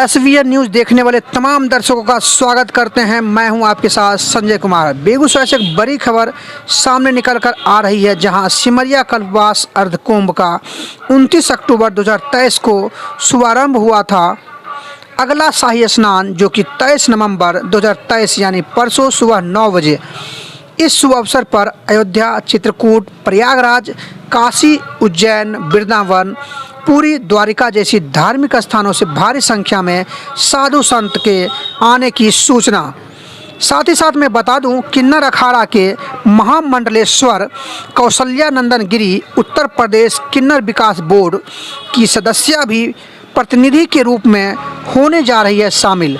SVN news देखने वाले तमाम दर्शकों का स्वागत करते हैं। मैं हूं आपके साथ संजय कुमार। बेगूसराय से एक बड़ी खबर सामने निकल कर आ रही है, जहां सिमरिया कल्पवास अर्धकुंभ का 29 अक्टूबर 2023 को शुभारंभ हुआ था। अगला शाही स्नान जो कि 23 नवंबर 2023 यानी परसों सुबह 9 बजे, इस शुभ अवसर पर अयोध्या, चित्रकूट, प्रयागराज, काशी, उज्जैन, वृंदावन, पूरी, द्वारिका जैसी धार्मिक स्थानों से भारी संख्या में साधु संत के आने की सूचना। साथ ही साथ मैं बता दूं, किन्नर अखाड़ा के महामंडलेश्वर कौशल्यानंदन गिरी उत्तर प्रदेश किन्नर विकास बोर्ड की सदस्य भी प्रतिनिधि के रूप में होने जा रही है शामिल।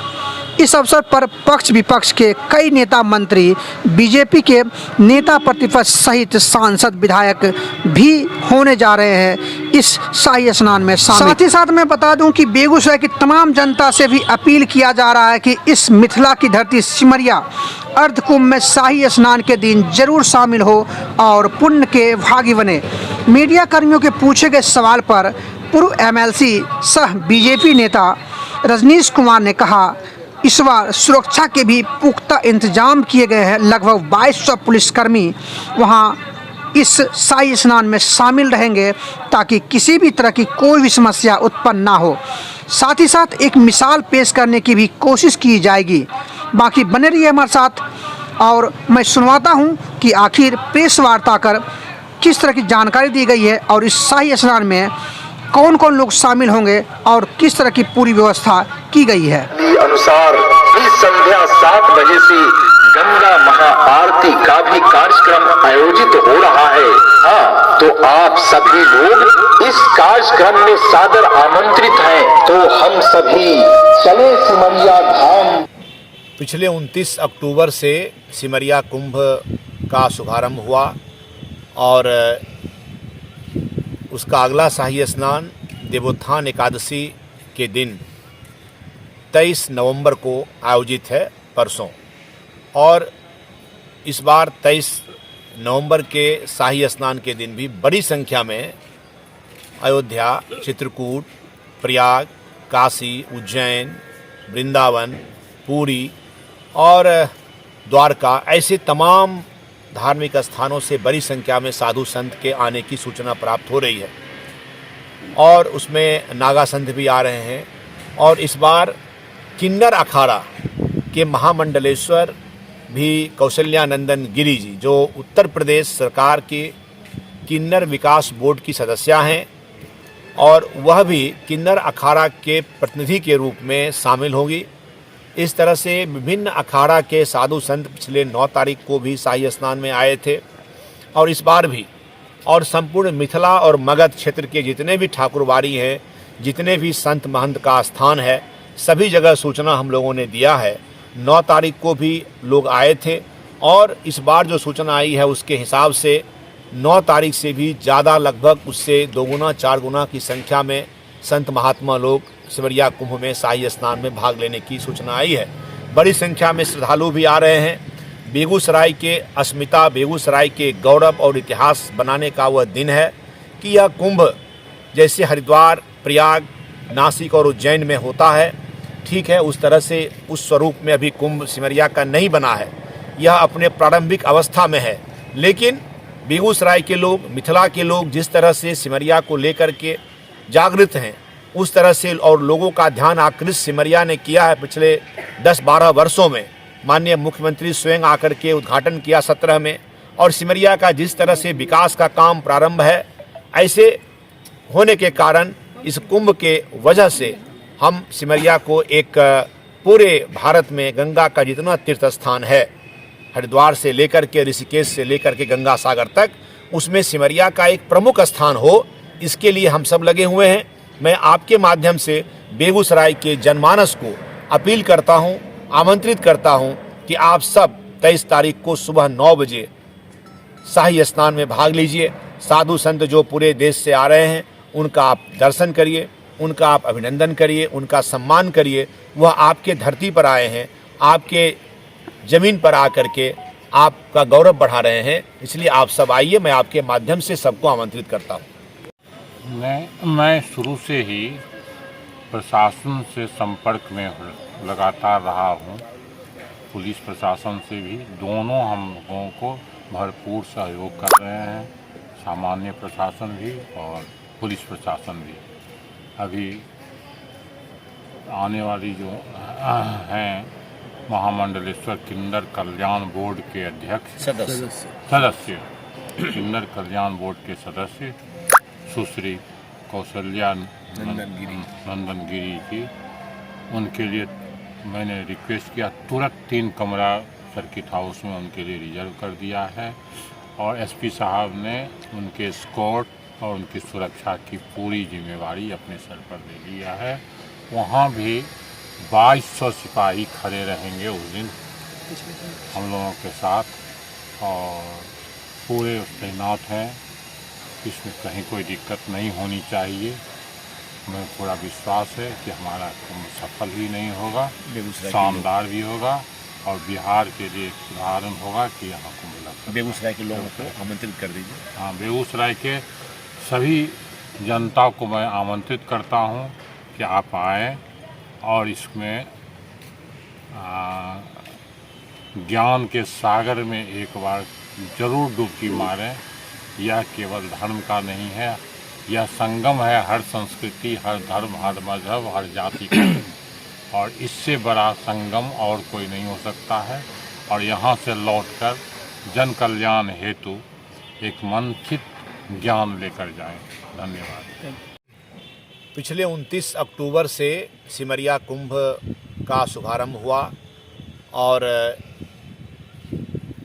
इस अवसर पर पक्ष विपक्ष के कई नेता, मंत्री, बीजेपी के नेता प्रतिपक्ष सहित सांसद, विधायक भी होने जा रहे हैं इस शाही स्नान में शामिल। साथ ही साथ मैं बता दूं कि बेगूसराय की तमाम जनता से भी अपील किया जा रहा है कि इस मिथिला की धरती सिमरिया अर्धकुंभ में शाही स्नान के दिन जरूर शामिल हो और पुण्य के भागी बने। मीडिया कर्मियों के पूछे गए सवाल पर पूर्व एमएलसी सह बीजेपी नेता रजनीश कुमार ने कहा, इस बार सुरक्षा के भी पुख्ता इंतजाम किए गए हैं। लगभग 2200 पुलिसकर्मी वहां इस शाही स्नान में शामिल रहेंगे ताकि किसी भी तरह की कोई भी समस्या उत्पन्न ना हो। साथ ही साथ एक मिसाल पेश करने की भी कोशिश की जाएगी। बाकी बने रहिए हमारे साथ और मैं सुनवाता हूं कि आखिर प्रेस वार्ता कर किस तरह की जानकारी दी गई है और इस शाही स्नान में कौन कौन लोग शामिल होंगे और किस तरह की पूरी व्यवस्था की गई है। अनुसार इस संध्या 7 बजे से गंगा महाआरती का भी कार्यक्रम आयोजित हो रहा है। हाँ, तो आप सभी लोग इस कार्यक्रम में सादर आमंत्रित हैं। तो हम सभी चले सिमरिया धाम। पिछले 29 अक्टूबर से सिमरिया कुंभ का शुभारंभ हुआ और उसका अगला शाही स्नान देवोत्थान एकादशी के दिन 23 नवंबर को आयोजित है, परसों। और इस बार 23 नवंबर के शाही स्नान के दिन भी बड़ी संख्या में अयोध्या, चित्रकूट, प्रयाग, काशी, उज्जैन, वृंदावन, पूरी और द्वारका ऐसे तमाम धार्मिक स्थानों से बड़ी संख्या में साधु संत के आने की सूचना प्राप्त हो रही है और उसमें नागा संत भी आ रहे हैं। और इस बार किन्नर अखाड़ा के महामंडलेश्वर भी कौशल्यानंदन गिरी जी, जो उत्तर प्रदेश सरकार के किन्नर विकास बोर्ड की सदस्य हैं, और वह भी किन्नर अखाड़ा के प्रतिनिधि के रूप में शामिल होगी। इस तरह से विभिन्न अखाड़ा के साधु संत पिछले 9 तारीख को भी शाही स्नान में आए थे और इस बार भी, और संपूर्ण मिथिला और मगध क्षेत्र के जितने भी ठाकुरबाड़ी हैं, जितने भी संत महंत का स्थान है, सभी जगह सूचना हम लोगों ने दिया है। 9 तारीख को भी लोग आए थे और इस बार जो सूचना आई है उसके हिसाब से 9 तारीख से भी ज़्यादा, लगभग उससे 2 गुना 4 गुना की संख्या में संत महात्मा लोग सिमरिया कुंभ में शाही स्नान में भाग लेने की सूचना आई है। बड़ी संख्या में श्रद्धालु भी आ रहे हैं। बेगूसराय के अस्मिता, बेगूसराय के गौरव और इतिहास बनाने का वह दिन है कि यह कुंभ जैसे हरिद्वार, प्रयाग, नासिक और उज्जैन में होता है, ठीक है, उस तरह से उस स्वरूप में अभी कुंभ सिमरिया का नहीं बना है। यह अपने प्रारंभिक अवस्था में है, लेकिन बेगूसराय के लोग, मिथिला के लोग जिस तरह से सिमरिया को लेकर के जागृत हैं, उस तरह से और लोगों का ध्यान आकृष्ट सिमरिया ने किया है पिछले 10-12 वर्षों में। माननीय मुख्यमंत्री स्वयं आकर के उद्घाटन किया 17 में, और सिमरिया का जिस तरह से विकास का काम प्रारंभ है, ऐसे होने के कारण इस कुंभ के वजह से हम सिमरिया को एक पूरे भारत में गंगा का जितना तीर्थ स्थान है, हरिद्वार से लेकर के ऋषिकेश से लेकर के गंगा सागर तक, उसमें सिमरिया का एक प्रमुख स्थान हो, इसके लिए हम सब लगे हुए हैं। मैं आपके माध्यम से बेगूसराय के जनमानस को अपील करता हूं, आमंत्रित करता हूं कि आप सब 23 तारीख को सुबह 9 बजे शाही स्नान में भाग लीजिए। साधु संत जो पूरे देश से आ रहे हैं, उनका आप दर्शन करिए, उनका आप अभिनंदन करिए, उनका सम्मान करिए। वह आपके धरती पर आए हैं, आपके ज़मीन पर आकर के आपका गौरव बढ़ा रहे हैं, इसलिए आप सब आइए। मैं आपके माध्यम से सबको आमंत्रित करता हूँ। मैं शुरू से ही प्रशासन से संपर्क में लगातार रहा हूँ। पुलिस प्रशासन से भी दोनों हम लोगों को भरपूर सहयोग कर रहे हैं, सामान्य प्रशासन भी और पुलिस प्रशासन भी। अभी आने वाली जो हैं महामंडलेश्वर किन्नर कल्याण बोर्ड के अध्यक्ष सदस्य किन्नर कल्याण बोर्ड के सदस्य सुश्री कौशल्या नंदन गिरी जी, उनके लिए मैंने रिक्वेस्ट किया, तुरंत 3 कमरा सर्किट हाउस में उनके लिए रिजर्व कर दिया है और एसपी साहब ने उनके स्कॉट और उनकी सुरक्षा की पूरी जिम्मेवारी अपने सर पर ले लिया है। वहाँ भी 2200 सिपाही खड़े रहेंगे उस दिन हम लोगों के साथ और पूरे तैनात हैं। इसमें कहीं कोई दिक्कत नहीं होनी चाहिए। हमें पूरा विश्वास है कि हमारा कुंभ सफल ही नहीं होगा, शानदार भी होगा और बिहार के लिए एक उदाहरण होगा कि यहाँ कुंभ लगता। बेगूसराय के लोगों को आमंत्रित कर दीजिए। हाँ, बेगूसराय के सभी जनता को मैं आमंत्रित करता हूँ कि आप आएँ और इसमें ज्ञान के सागर में एक बार जरूर डुबकी मारें। यह केवल धर्म का नहीं है, यह संगम है हर संस्कृति, हर धर्म, हर मजहब, हर जाति का और इससे बड़ा संगम और कोई नहीं हो सकता है। और यहाँ से लौटकर जन कल्याण हेतु एक मंथित ज्ञान लेकर जाएं। धन्यवाद। पिछले 29 अक्टूबर से सिमरिया कुंभ का शुभारंभ हुआ और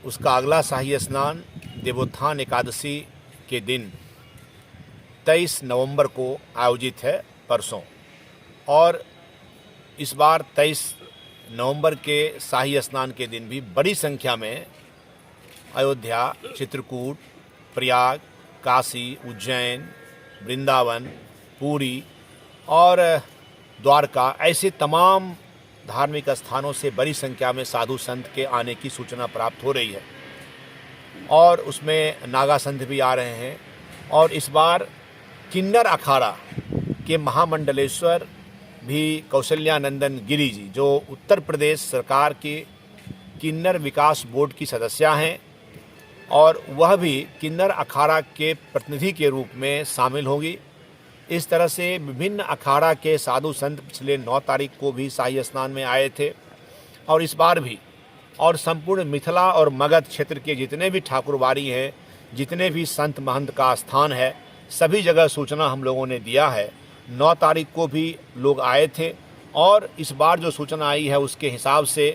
उसका अगला शाही स्नान देवोत्थान एकादशी के दिन 23 नवंबर को आयोजित है, परसों। और इस बार 23 नवंबर के शाही स्नान के दिन भी बड़ी संख्या में अयोध्या, चित्रकूट, प्रयाग, काशी, उज्जैन, वृंदावन, पूरी और द्वारका ऐसे तमाम धार्मिक स्थानों से बड़ी संख्या में साधु संत के आने की सूचना प्राप्त हो रही है और उसमें नागा संत भी आ रहे हैं। और इस बार किन्नर अखाड़ा के महामंडलेश्वर भी कौशल्या नंदन गिरी जी, जो उत्तर प्रदेश सरकार के किन्नर विकास बोर्ड की सदस्या हैं और वह भी किन्नर अखाड़ा के प्रतिनिधि के रूप में शामिल होगी। इस तरह से विभिन्न अखाड़ा के साधु संत पिछले 9 तारीख को भी शाही स्नान में आए थे और इस बार भी। और संपूर्ण मिथिला और मगध क्षेत्र के जितने भी ठाकुरबाड़ी हैं, जितने भी संत महंत का स्थान है, सभी जगह सूचना हम लोगों ने दिया है। 9 तारीख को भी लोग आए थे और इस बार जो सूचना आई है उसके हिसाब से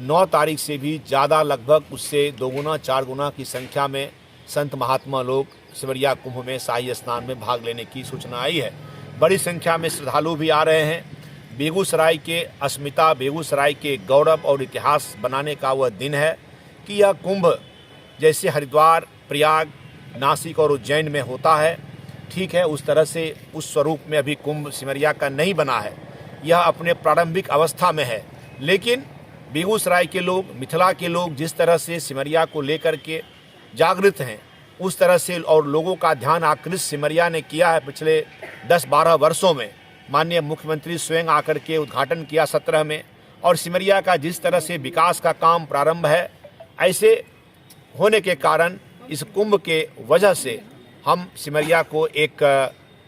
9 तारीख से भी ज़्यादा, लगभग उससे 2 गुना 4 गुना की संख्या में संत महात्मा लोग सिमरिया कुंभ में शाही स्नान में भाग लेने की सूचना आई है। बड़ी संख्या में श्रद्धालु भी आ रहे हैं। बेगूसराय के अस्मिता, बेगूसराय के गौरव और इतिहास बनाने का वह दिन है कि यह कुंभ जैसे हरिद्वार, प्रयाग, नासिक और उज्जैन में होता है, ठीक है, उस तरह से उस स्वरूप में अभी कुंभ सिमरिया का नहीं बना है। यह अपने प्रारंभिक अवस्था में है। लेकिन बेगूसराय के लोग, मिथिला के लोग जिस तरह से सिमरिया को लेकर के जागृत हैं, उस तरह से और लोगों का ध्यान आकृष्ट सिमरिया ने किया है पिछले 10-12 वर्षों में। माननीय मुख्यमंत्री स्वयं आकर के उद्घाटन किया 17 में और सिमरिया का जिस तरह से विकास का काम प्रारंभ है, ऐसे होने के कारण इस कुंभ के वजह से हम सिमरिया को एक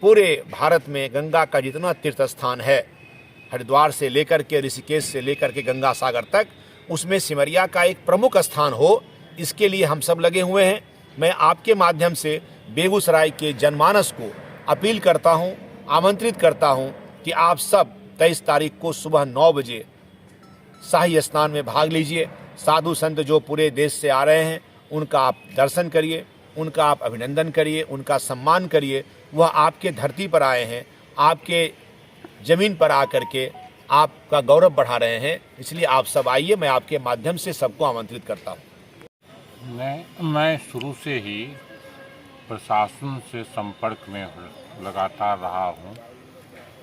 पूरे भारत में गंगा का जितना तीर्थ स्थान है, हरिद्वार से लेकर के ऋषिकेश से लेकर के गंगा सागर तक, उसमें सिमरिया का एक प्रमुख स्थान हो, इसके लिए हम सब लगे हुए हैं। मैं आपके माध्यम से बेगूसराय के जनमानस को अपील करता हूं, आमंत्रित करता हूं कि आप सब 23 तारीख को सुबह 9 बजे शाही स्नान में भाग लीजिए। साधु संत जो पूरे देश से आ रहे हैं, उनका आप दर्शन करिए, उनका आप अभिनंदन करिए, उनका सम्मान करिए। वह आपके धरती पर आए हैं, आपके ज़मीन पर आकर के आपका गौरव बढ़ा रहे हैं, इसलिए आप सब आइए। मैं आपके माध्यम से सबको आमंत्रित करता हूँ। मैं शुरू से ही प्रशासन से संपर्क में लगातार रहा हूँ।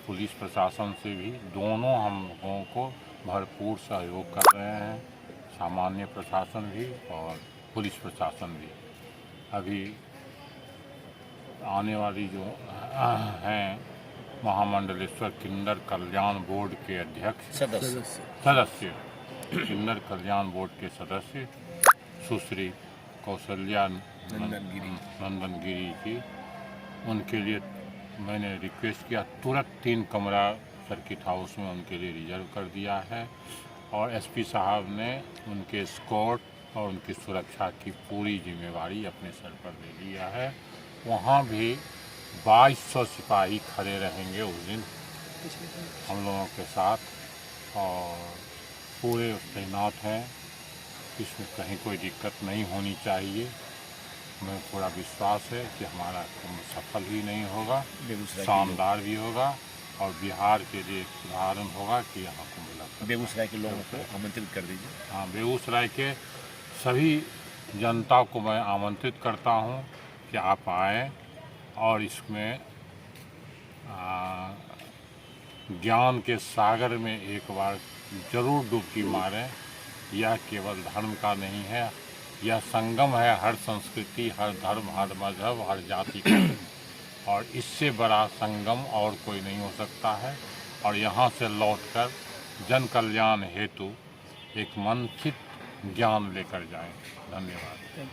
पुलिस प्रशासन से भी दोनों हम लोगों को भरपूर सहयोग कर रहे हैं, सामान्य प्रशासन भी और पुलिस प्रशासन भी। अभी आने वाली जो हैं महामंडलेश्वर किन्नर कल्याण बोर्ड के अध्यक्ष सदस्य किन्नर कल्याण बोर्ड के सदस्य सुश्री कौशल्या नंदन गिरी जी, उनके लिए मैंने रिक्वेस्ट किया तुरंत 3 कमरा सर्किट हाउस में उनके लिए रिजर्व कर दिया है और एसपी साहब ने उनके स्कॉट और उनकी सुरक्षा की पूरी जिम्मेवारी अपने सर पर ले लिया है। वहाँ भी 2200 सिपाही खड़े रहेंगे उस दिन हम लोगों के साथ और पूरे तैनात हैं। इसमें कहीं कोई दिक्कत नहीं होनी चाहिए। हमें पूरा विश्वास है कि हमारा कुंभ सफल ही नहीं होगा, शानदार भी होगा और बिहार के लिए एक उदाहरण होगा कि यहाँ कुंभ लगता है। बेगूसराय के लोगों को आमंत्रित कर दीजिए। हाँ, बेगूसराय के सभी जनता को मैं आमंत्रित करता हूँ कि आप आएँ और इसमें ज्ञान के सागर में एक बार जरूर डुबकी मारें। यह केवल धर्म का नहीं है, यह संगम है हर संस्कृति, हर धर्म, हर मजहब, हर जाति का और इससे बड़ा संगम और कोई नहीं हो सकता है। और यहाँ से लौटकर जन कल्याण हेतु एक मंथित ज्ञान लेकर जाएं। धन्यवाद।